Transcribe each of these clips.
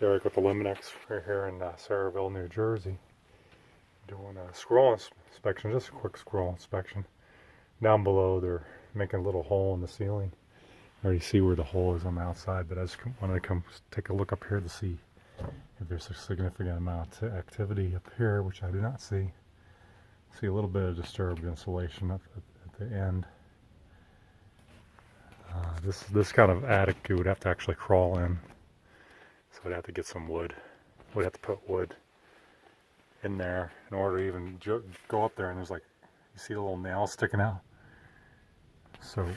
Derek with Eliminex. We're here in Saraville, New Jersey, doing a squirrel inspection, just a quick squirrel inspection. Down below, they're making a little hole in the ceiling. I already see where the hole is on the outside, but I just wanted to come take a look up here to see if there's a significant amount of activity up here, which I do not see. See a little bit of disturbed insulation at the end. This kind of attic you would have to actually crawl in. So we'd have to get some wood. We'd have to put wood in there in order to even go up there. And there's like, you see the little nail sticking out. So you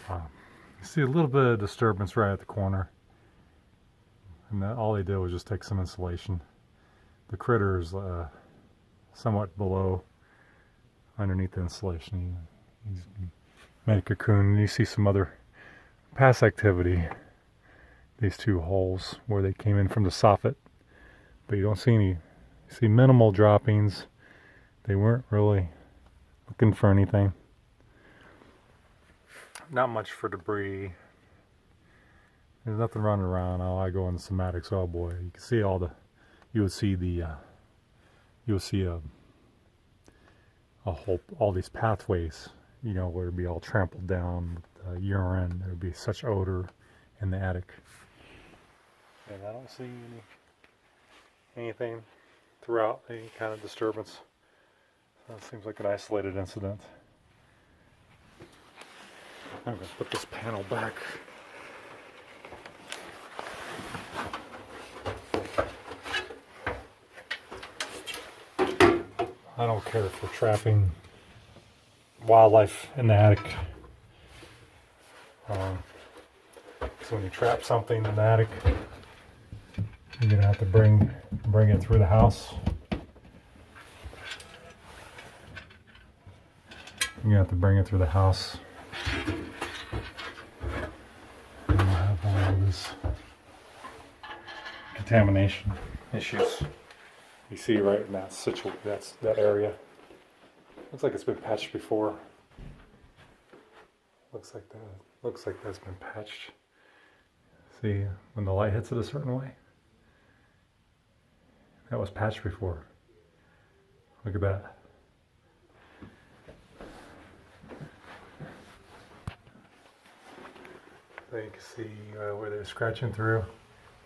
see a little bit of disturbance right at the corner. And all they did was just take some insulation. The critter is somewhat below, underneath the insulation. He's made a cocoon. And you see some other past activity. These two holes where they came in from the soffit, but you don't see any. You see minimal droppings. They weren't really looking for anything. Not much for debris. There's nothing running around. Oh, I go in the somatics. Oh boy, you can see all the. You would see the. You would see a whole all these pathways. You know, where it'd be all trampled down with urine. There would be such odor in the attic. And I don't see anything throughout, any kind of disturbance. So it seems like an isolated incident. I'm going to put this panel back. I don't care for trapping wildlife in the attic. So when you trap something in the attic, you're gonna have to bring it through the house. You're gonna have to bring it through the house. And you'll have all this contamination issues. You see right in that that area. Looks like it's been patched before. Looks like that's been patched. See, when the light hits it a certain way. That was patched before. Look at that. So you can see where they're scratching through.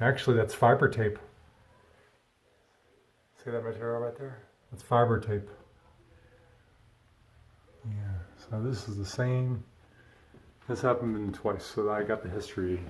Actually, that's fiber tape. See that material right there? That's fiber tape. Yeah, so this is the same. This happened twice, so I got the history